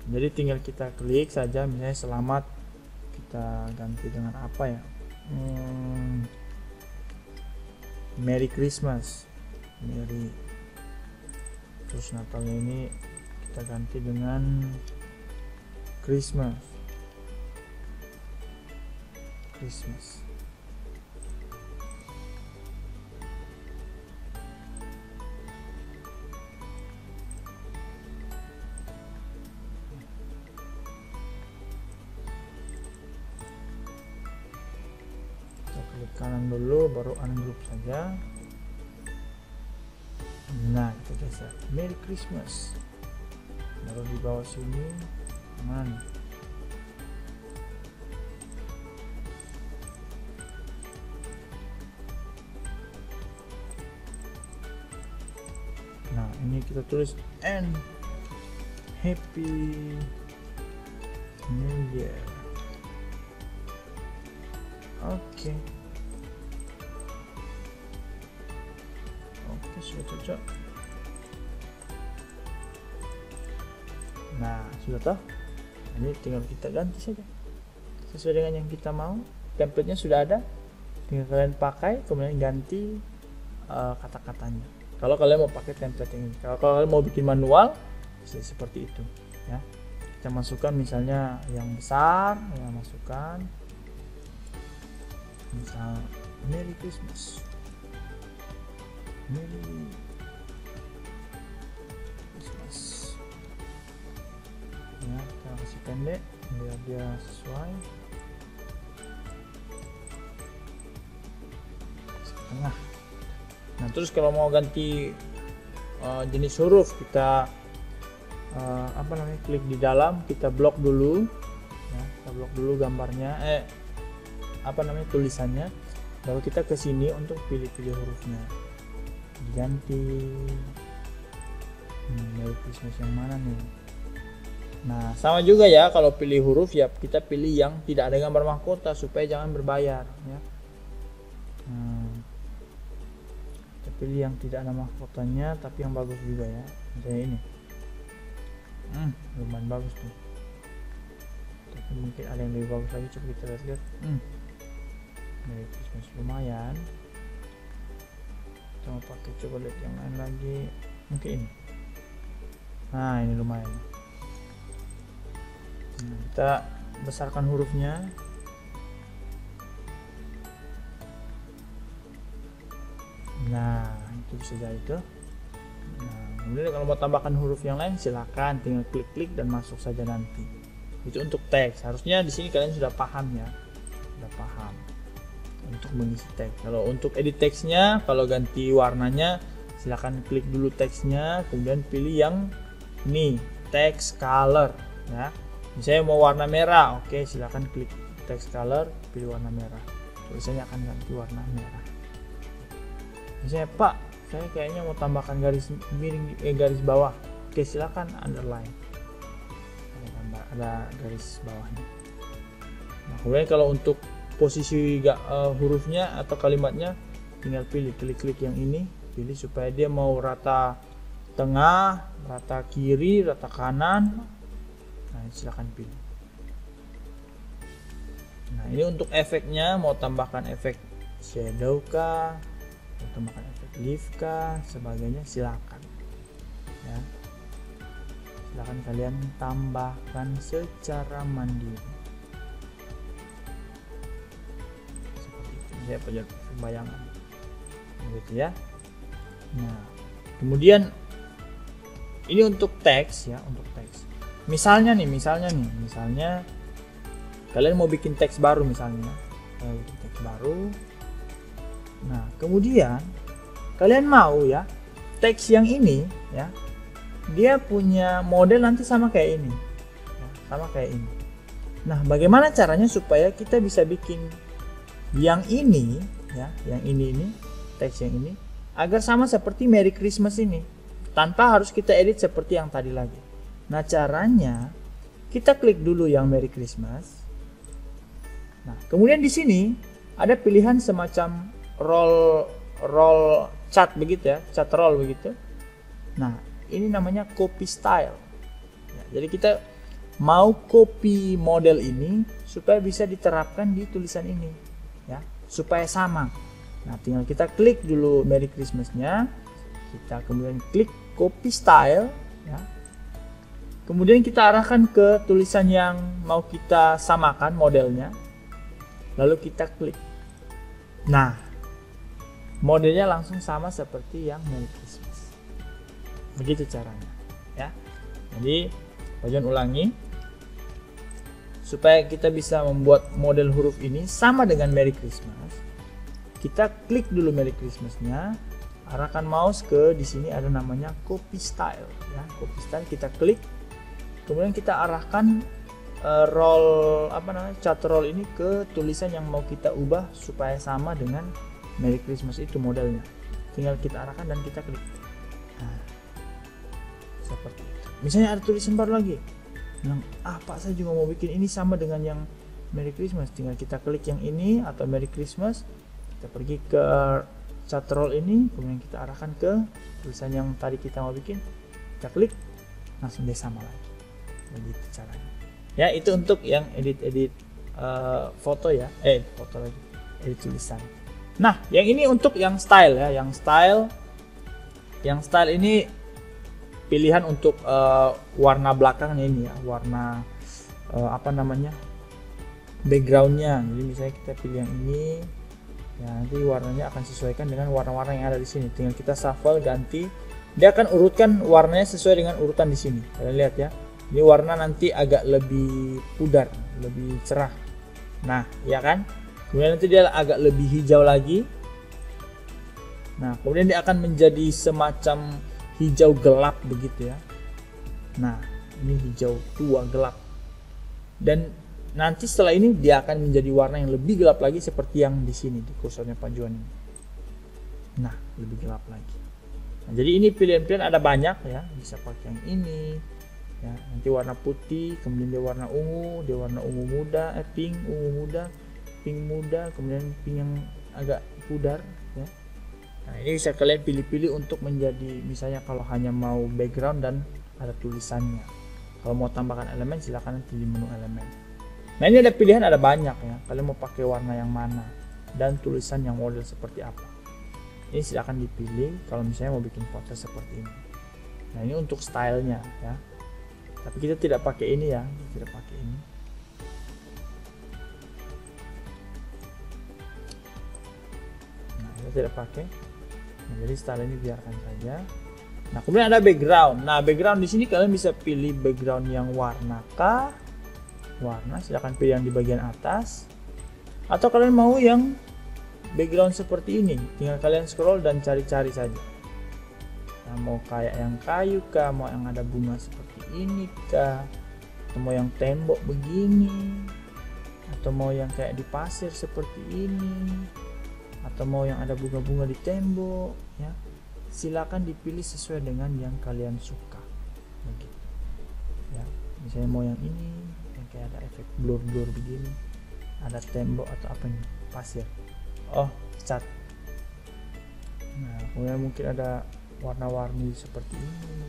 Speaker 1: Jadi tinggal kita klik saja, misalnya selamat, kita ganti dengan apa ya, Merry Christmas, Merry, terus Natalnya ini kita ganti dengan Christmas. Kita klik kanan dulu, baru ungroup saja. Nah kita geser Merry Christmas, baru di bawah sini mana? Nah ini kita tulis and Happy New Year. Oke, sudah cocok. Nah sudah toh, ini tinggal kita ganti saja sesuai dengan yang kita mau. Template-nya sudah ada, tinggal kalian pakai, kemudian ganti kata-katanya. Kalau kalian mau pakai template ini, kalau kalian mau bikin manual bisa seperti itu ya. Kita masukkan misalnya yang besar, ya masukkan misal Merry Christmas, Merry Christmas ya. Kita kasih pendek biar dia sesuai, setengah. Nah terus kalau mau ganti jenis huruf, kita klik di dalam, kita blok dulu ya, kita blok dulu gambarnya, tulisannya, baru kita ke sini untuk pilih-pilih hurufnya, diganti. Merry Christmas yang mana nih? Nah, sama juga ya, kalau pilih huruf ya kita pilih yang tidak ada gambar mahkota supaya jangan berbayar ya. Kita pilih yang tidak ada mahkotanya tapi yang bagus juga ya. Misalnya ini. Lumayan bagus tuh. Tapi mungkin ada yang lebih bagus lagi, coba kita lihat. Merry Christmas lumayan. Kita mau pakai, coba lihat yang lain lagi. Mungkin ini. Nah, ini lumayan. Nah, kita besarkan hurufnya. Nah, itu bisa jadi tuh. Nah, kemudian kalau mau tambahkan huruf yang lain silakan tinggal klik-klik dan masuk saja nanti. Itu untuk teks. Harusnya di sini kalian sudah paham ya. Sudah paham untuk mengisi teks. Kalau untuk edit teksnya, kalau ganti warnanya silakan klik dulu teksnya, kemudian pilih yang ini, text color ya. Misalnya mau warna merah, oke, silakan klik text color, pilih warna merah. Tulisannya akan ganti warna merah. Misalnya, Pak, saya kayaknya mau tambahkan garis miring, garis bawah, oke, silakan underline. Ada garis bawahnya. Nah, kemudian kalau untuk posisi hurufnya atau kalimatnya, tinggal pilih, klik yang ini, pilih supaya dia mau rata tengah, rata kiri, rata kanan. Nah, silahkan pilih. Nah, ini untuk efeknya, mau tambahkan efek shadow kah, mau tambahkan efek lift kah, sebagainya silakan ya. Silakan kalian tambahkan secara mandiri seperti itu. Saya buat bayangan gitu ya. Nah, kemudian ini untuk teks ya, untuk teks. Misalnya kalian mau bikin teks baru misalnya, Nah, kemudian kalian mau ya teks yang ini ya, dia punya model nanti sama kayak ini, ya, sama kayak ini. Nah, bagaimana caranya supaya kita bisa bikin yang ini ya, yang ini teks yang ini agar sama seperti Merry Christmas ini, tanpa harus kita edit seperti yang tadi lagi. Nah, caranya kita klik dulu yang Merry Christmas. Nah, kemudian di sini ada pilihan semacam roll chart begitu ya, chart roll begitu. Nah, ini namanya copy style. Ya, jadi kita mau copy model ini supaya bisa diterapkan di tulisan ini, ya, supaya sama. Nah, tinggal kita klik dulu Merry Christmas-nya, kita kemudian klik copy style, ya. Kemudian kita arahkan ke tulisan yang mau kita samakan modelnya. Lalu kita klik. Nah, modelnya langsung sama seperti yang Merry Christmas. Begitu caranya, ya. Jadi, Bajon ulangi supaya kita bisa membuat model huruf ini sama dengan Merry Christmas. Kita klik dulu Merry Christmas-nya, arahkan mouse ke di sini ada namanya copy style, ya. Copy style kita klik. Kemudian kita arahkan chart roll ini ke tulisan yang mau kita ubah supaya sama dengan Merry Christmas itu modelnya. Tinggal kita arahkan dan kita klik. Nah, seperti itu. Misalnya ada tulisan baru lagi, yang Pak, saya juga mau bikin ini sama dengan yang Merry Christmas. Tinggal kita klik yang ini atau Merry Christmas. Kita pergi ke chart roll ini, kemudian kita arahkan ke tulisan yang tadi kita mau bikin. Kita klik, langsung dia sama lagi. Begitu caranya ya. Itu untuk yang edit foto ya, foto lagi, edit tulisan. Nah, yang ini untuk yang style ya, yang style ini pilihan untuk warna belakangnya ini ya, warna backgroundnya. Jadi misalnya kita pilih yang ini ya, nanti warnanya akan sesuaikan dengan warna-warna yang ada di sini. Tinggal kita shuffle, ganti, dia akan urutkan warnanya sesuai dengan urutan di sini. Kalian lihat ya, ini warna nanti agak lebih pudar, lebih cerah. Nah, ya kan? Kemudian nanti dia agak lebih hijau lagi. Nah, kemudian dia akan menjadi semacam hijau gelap begitu ya. Nah, ini hijau tua gelap. Dan nanti setelah ini dia akan menjadi warna yang lebih gelap lagi seperti yang di sini di kursornya Pak Juan ini. Nah, lebih gelap lagi. Nah, jadi ini pilihan-pilihan ada banyak ya. Bisa pakai yang ini, ya. Nanti warna putih, kemudian dia warna ungu muda, pink, ungu muda, pink muda, kemudian pink yang agak pudar ya. Nah, ini bisa kalian pilih-pilih untuk menjadi, misalnya kalau hanya mau background dan ada tulisannya. Kalau mau tambahkan elemen, silahkan nanti di menu elemen. Nah, ini ada pilihan, ada banyak ya. Kalian mau pakai warna yang mana dan tulisan yang model seperti apa. Ini silahkan dipilih kalau misalnya mau bikin poster seperti ini. Nah, ini untuk stylenya ya. Tapi kita tidak pakai ini ya, tidak pakai ini. Nah, kita tidak pakai. Nah, jadi style ini biarkan saja. Nah, kemudian ada background. Nah, background di sini kalian bisa pilih background yang warna kah? Warna, silahkan pilih yang di bagian atas. Atau kalian mau yang background seperti ini, tinggal kalian scroll dan cari-cari saja. Nah, mau kayak yang kayu kah, mau yang ada bunga seperti ini kah, atau mau yang tembok begini, atau mau yang kayak di pasir seperti ini, atau mau yang ada bunga-bunga di tembok ya. Silakan dipilih sesuai dengan yang kalian suka begitu ya. Misalnya mau yang ini yang kayak ada efek blur-blur begini, ada tembok atau apa nih, pasir, cat. Nah, kemudian mungkin ada warna-warni seperti ini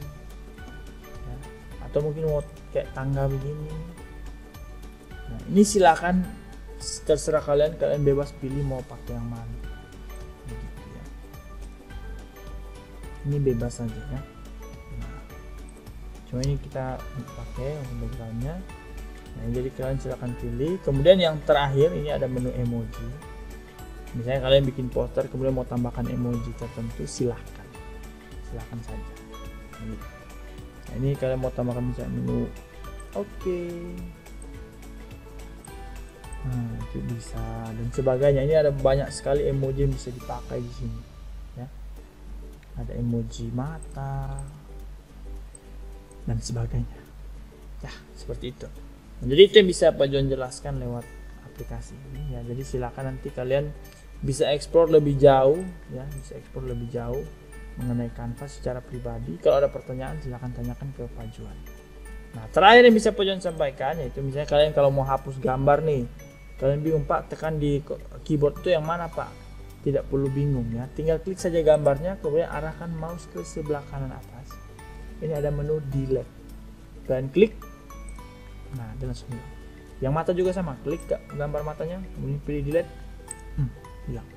Speaker 1: ya. Atau mungkin mau kayak tangga begini. Nah, ini silakan, terserah kalian bebas pilih mau pakai yang mana begitu ya. Ini bebas saja ya. Nah, cuma ini kita pakai untuk backgroundnya. Nah, jadi kalian silakan pilih. Kemudian yang terakhir ini ada menu emoji. Misalnya kalian bikin poster kemudian mau tambahkan emoji tertentu, silahkan saja. Nah, ini kalian mau tambahkan misalnya menu oke. Nah, itu bisa dan sebagainya. Ini ada banyak sekali emoji yang bisa dipakai di sini ya. Ada emoji mata dan sebagainya ya, seperti itu. Nah, jadi itu yang bisa Pak John jelaskan lewat aplikasi ini ya. Jadi silakan nanti kalian bisa explore lebih jauh ya, mengenai Canva secara pribadi. Kalau ada pertanyaan silahkan tanyakan ke Pak John. Nah, terakhir yang bisa Pak John sampaikan yaitu misalnya kalian kalau mau hapus gambar nih, kalian bingung Pak, tekan di keyboard itu yang mana Pak? Tidak perlu bingung ya, tinggal klik saja gambarnya, kemudian arahkan mouse ke sebelah kanan atas. Ini ada menu delete, kalian klik, nah dia langsung hilang. Yang mata juga sama, klik gambar matanya, kemudian pilih delete, hilang.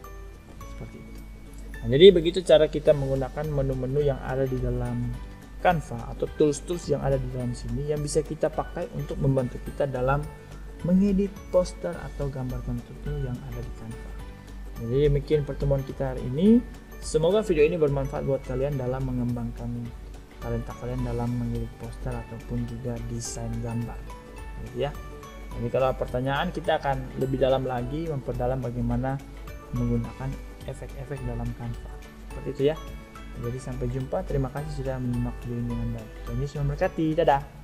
Speaker 1: Seperti itu. Nah, jadi begitu cara kita menggunakan menu-menu yang ada di dalam Canva atau tools-tools yang ada di dalam sini yang bisa kita pakai untuk membantu kita dalam mengedit poster atau gambar tertentu yang ada di Canva. Jadi demikian pertemuan kita hari ini. Semoga video ini bermanfaat buat kalian dalam mengembangkan talenta kalian dalam mengedit poster ataupun juga desain gambar. Gitu ya. Jadi kalau pertanyaan kita akan lebih dalam lagi memperdalam bagaimana menggunakan efek-efek dalam Canva. Seperti itu ya. Jadi sampai jumpa. Terima kasih sudah menyimak video ini dengan baik. Tuhan Yesus memberkati. Dadah.